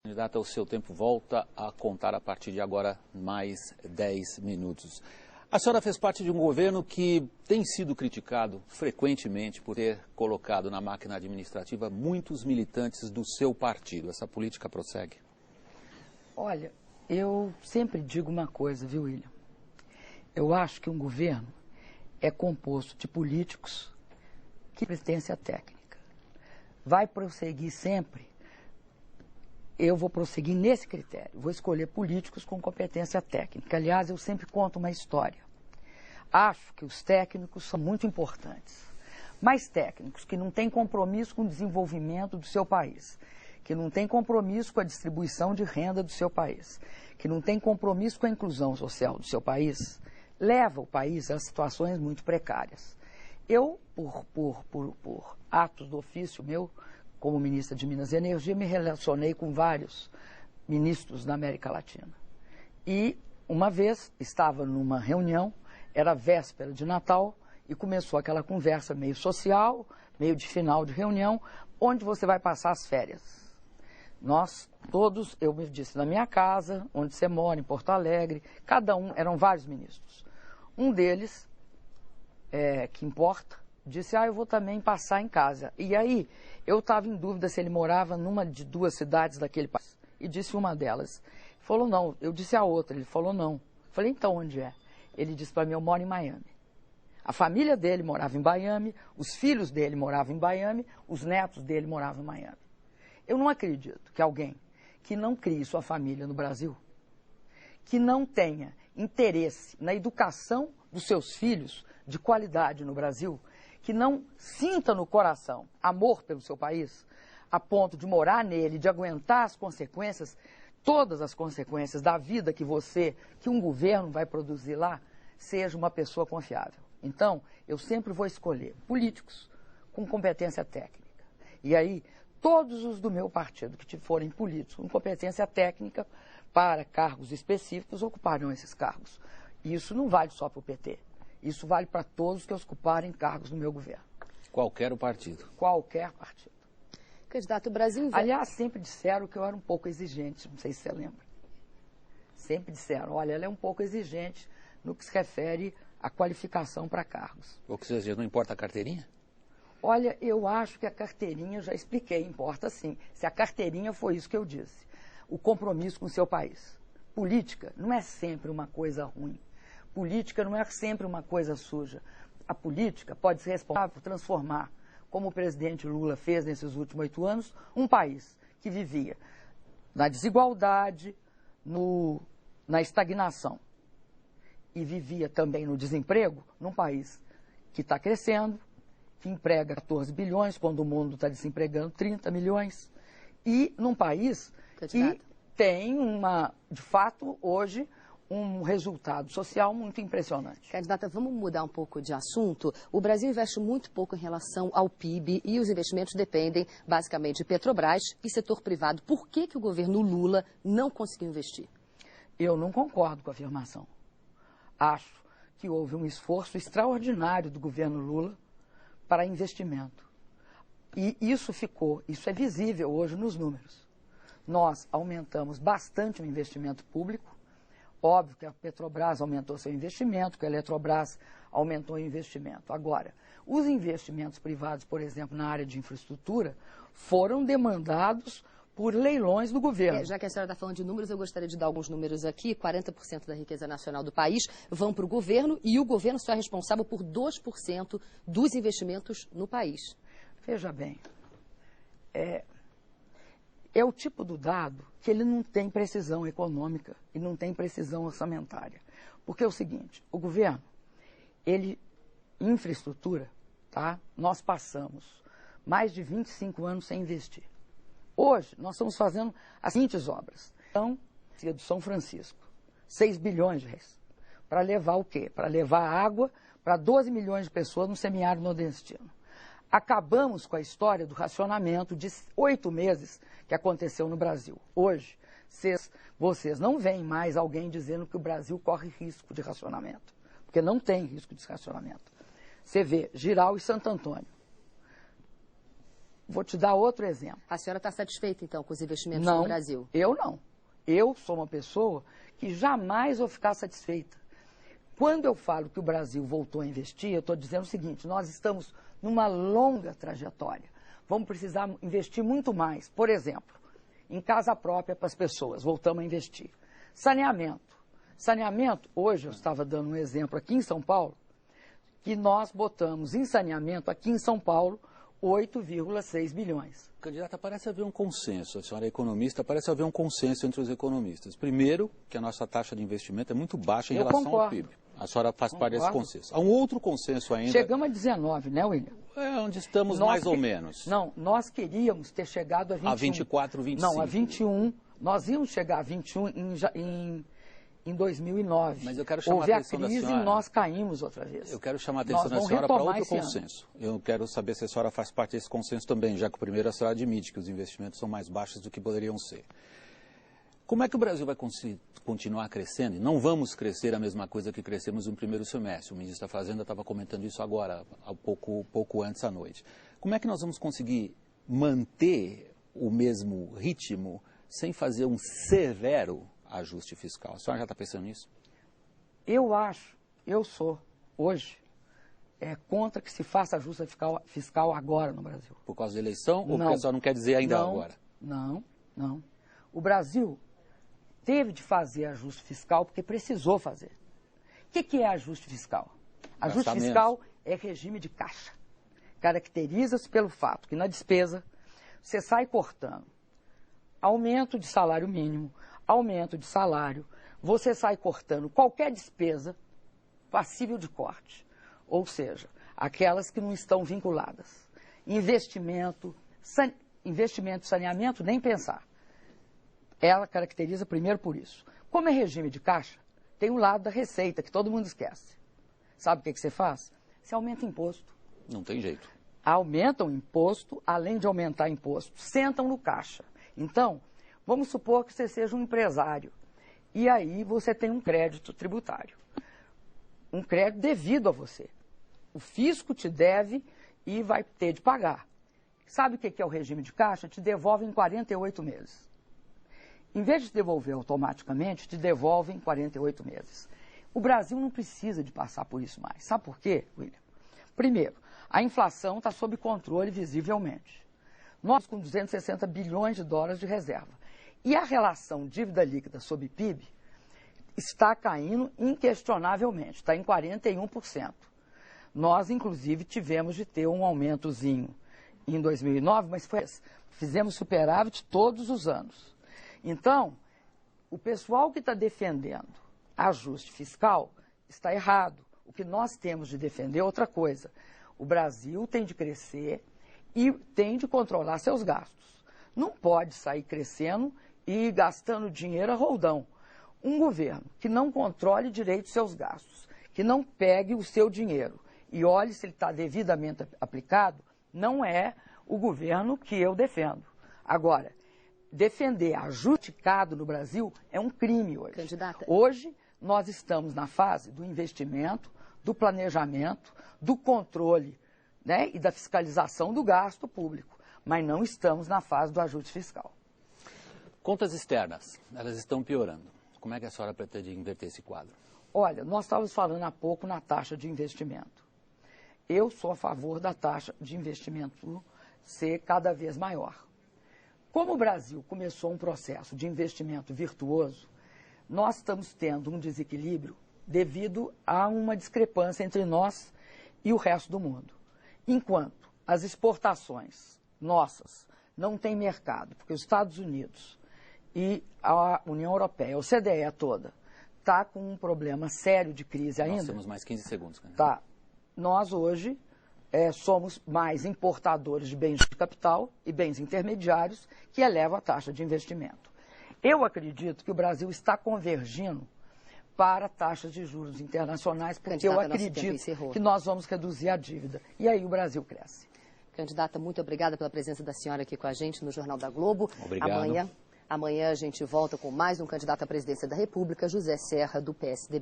Candidata, o seu tempo volta a contar a partir de agora mais 10 minutos. A senhora fez parte de um governo que tem sido criticado frequentemente por ter colocado na máquina administrativa muitos militantes do seu partido. Essa política prossegue? Olha, eu sempre digo uma coisa, viu, William? Eu acho que um governo é composto de políticos que têm competência técnica. Vai prosseguir sempre. Eu vou prosseguir nesse critério. Vou escolher políticos com competência técnica. Aliás, eu sempre conto uma história. Acho que os técnicos são muito importantes. Mas técnicos que não têm compromisso com o desenvolvimento do seu país, que não têm compromisso com a distribuição de renda do seu país, que não têm compromisso com a inclusão social do seu país, leva o país a situações muito precárias. Eu, por atos do ofício meu, como ministra de Minas e Energia, me relacionei com vários ministros da América Latina. E, uma vez, estava numa reunião, era véspera de Natal, e começou aquela conversa meio social, meio de final de reunião, onde você vai passar as férias. Nós todos, eu me disse, na minha casa, onde você mora, em Porto Alegre, cada um, eram vários ministros. Um deles, que importa, disse, eu vou também passar em casa. E aí, eu estava em dúvida se ele morava numa de duas cidades daquele país. E disse uma delas. Ele falou, não. Eu disse a outra. Ele falou, não. Falei, então, onde é? Ele disse para mim, eu moro em Miami. A família dele morava em Miami, os filhos dele moravam em Miami, os netos dele moravam em Miami. Eu não acredito que alguém que não crie sua família no Brasil, que não tenha interesse na educação dos seus filhos de qualidade no Brasil, que não sinta no coração amor pelo seu país, a ponto de morar nele, de aguentar as consequências, todas as consequências da vida que um governo vai produzir lá, seja uma pessoa confiável. Então, eu sempre vou escolher políticos com competência técnica. E aí, todos os do meu partido que forem políticos com competência técnica para cargos específicos ocuparão esses cargos. E isso não vale só para o PT. Isso vale para todos que ocuparem cargos no meu governo. Qualquer o partido? Qualquer partido. Candidato, o Brasil... Aliás, sempre disseram que eu era um pouco exigente, não sei se você lembra. Sempre disseram, olha, ela é um pouco exigente no que se refere à qualificação para cargos. Ou seja, não importa a carteirinha? Olha, eu acho que a carteirinha, já expliquei, importa sim. Se a carteirinha foi isso que eu disse. O compromisso com o seu país. Política não é sempre uma coisa ruim. Política não é sempre uma coisa suja. A política pode ser responsável por transformar, como o presidente Lula fez nesses últimos 8 anos, um país que vivia na desigualdade, na estagnação e vivia também no desemprego, num país que está crescendo, que emprega 14 bilhões, quando o mundo está desempregando 30 milhões, e num país que tem de fato, hoje, um resultado social muito impressionante. Candidata, vamos mudar um pouco de assunto. O Brasil investe muito pouco em relação ao PIB e os investimentos dependem basicamente de Petrobras e setor privado. Por que o governo Lula não conseguiu investir? Eu não concordo com a afirmação. Acho que houve um esforço extraordinário do governo Lula para investimento. E isso é visível hoje nos números. Nós aumentamos bastante o investimento público. Óbvio que a Petrobras aumentou seu investimento, que a Eletrobras aumentou o investimento. Agora, os investimentos privados, por exemplo, na área de infraestrutura, foram demandados por leilões do governo. Já que a senhora está falando de números, eu gostaria de dar alguns números aqui. 40% da riqueza nacional do país vão para o governo e o governo só é responsável por 2% dos investimentos no país. Veja bem, é o tipo do dado que ele não tem precisão econômica e não tem precisão orçamentária. Porque é o seguinte, o governo, infraestrutura, tá? Nós passamos mais de 25 anos sem investir. Hoje, nós estamos fazendo as seguintes obras. Então, do São Francisco, 6 bilhões de reais. Para levar o quê? Para levar água para 12 milhões de pessoas no semiárido nordestino. Acabamos com a história do racionamento de 8 meses que aconteceu no Brasil. Hoje, vocês não veem mais alguém dizendo que o Brasil corre risco de racionamento, porque não tem risco de racionamento. Você vê Jirau e Santo Antônio. vou te dar outro exemplo. A senhora está satisfeita, então, com os investimentos Não, no Brasil? Eu não. Eu sou uma pessoa que jamais vou ficar satisfeita. Quando eu falo que o Brasil voltou a investir, eu estou dizendo o seguinte, nós estamos numa longa trajetória. Vamos precisar investir muito mais. Por exemplo, em casa própria para as pessoas, voltamos a investir. Saneamento. Saneamento, hoje eu estava dando um exemplo aqui em São Paulo, que nós botamos em saneamento aqui em São Paulo 8,6 bilhões. Candidata, parece haver um consenso, a senhora é economista, parece haver um consenso entre os economistas. Primeiro, que a nossa taxa de investimento é muito baixa em relação ao PIB. A senhora faz parte desse consenso. Há um outro consenso ainda... Chegamos a 19, né, William? É, onde estamos mais ou menos. Não, nós queríamos ter chegado a 21. A 24, 25. Não, a 21. Nós íamos chegar a 21 em 2009. Mas eu quero chamar Houve a atenção da crise senhora. E nós caímos outra vez. Eu quero chamar a atenção da senhora para outro consenso. Eu quero saber se a senhora faz parte desse consenso também, já que primeiro a senhora admite que os investimentos são mais baixos do que poderiam ser. Como é que o Brasil vai continuar crescendo? E não vamos crescer a mesma coisa que crescemos no primeiro semestre. O ministro da Fazenda estava comentando isso agora, pouco antes à noite. Como é que nós vamos conseguir manter o mesmo ritmo sem fazer um severo ajuste fiscal? A senhora já está pensando nisso? Eu sou, hoje, contra que se faça ajuste fiscal agora no Brasil. Por causa da eleição ou porque a senhora não quer dizer ainda agora? Não. O Brasil teve de fazer ajuste fiscal porque precisou fazer. O que é ajuste fiscal? Ajuste fiscal é regime de caixa. Caracteriza-se pelo fato que na despesa você sai cortando aumento de salário mínimo, aumento de salário, você sai cortando qualquer despesa passível de corte, ou seja, aquelas que não estão vinculadas. Investimento, saneamento, nem pensar. Ela caracteriza primeiro por isso. Como é regime de caixa, tem o lado da receita, que todo mundo esquece. Sabe o que você faz? Você aumenta imposto. Não tem jeito. Aumentam imposto, além de aumentar imposto, sentam no caixa. Então, vamos supor que você seja um empresário. E aí você tem um crédito tributário. Um crédito devido a você. O fisco te deve e vai ter de pagar. Sabe o que é o regime de caixa? Te devolve em 48 meses. Em vez de te devolver automaticamente, te devolve em 48 meses. O Brasil não precisa de passar por isso mais. Sabe por quê, William? Primeiro, a inflação está sob controle visivelmente. Nós com 260 bilhões de dólares de reserva. E a relação dívida líquida sobre PIB está caindo inquestionavelmente, está em 41%. Nós, inclusive, tivemos de ter um aumentozinho em 2009, mas fizemos superávit todos os anos. Então, o pessoal que está defendendo ajuste fiscal está errado. O que nós temos de defender é outra coisa. O Brasil tem de crescer e tem de controlar seus gastos. Não pode sair crescendo e gastando dinheiro a roldão. Um governo que não controle direito seus gastos, que não pegue o seu dinheiro e olhe se ele está devidamente aplicado, não é o governo que eu defendo. Agora, defender ajuste fiscal no Brasil é um crime hoje. Candidata. Hoje, nós estamos na fase do investimento, do planejamento, do controle, né, e da fiscalização do gasto público, mas não estamos na fase do ajuste fiscal. Contas externas, elas estão piorando. Como é que a senhora pretende inverter esse quadro? Olha, nós estávamos falando há pouco na taxa de investimento. Eu sou a favor da taxa de investimento ser cada vez maior. Como o Brasil começou um processo de investimento virtuoso, nós estamos tendo um desequilíbrio devido a uma discrepância entre nós e o resto do mundo. Enquanto as exportações nossas não têm mercado, porque os Estados Unidos e a União Europeia, a OCDE toda, está com um problema sério de crise ainda. Nós temos mais 15 segundos. Tá. Nós hoje somos mais importadores de bens de capital e bens intermediários que elevam a taxa de investimento. Eu acredito que o Brasil está convergindo para taxas de juros internacionais, porque eu acredito que nós vamos reduzir a dívida. E aí o Brasil cresce. Candidata, muito obrigada pela presença da senhora aqui com a gente no Jornal da Globo. Obrigado. Amanhã a gente volta com mais um candidato à presidência da República, José Serra, do PSDB.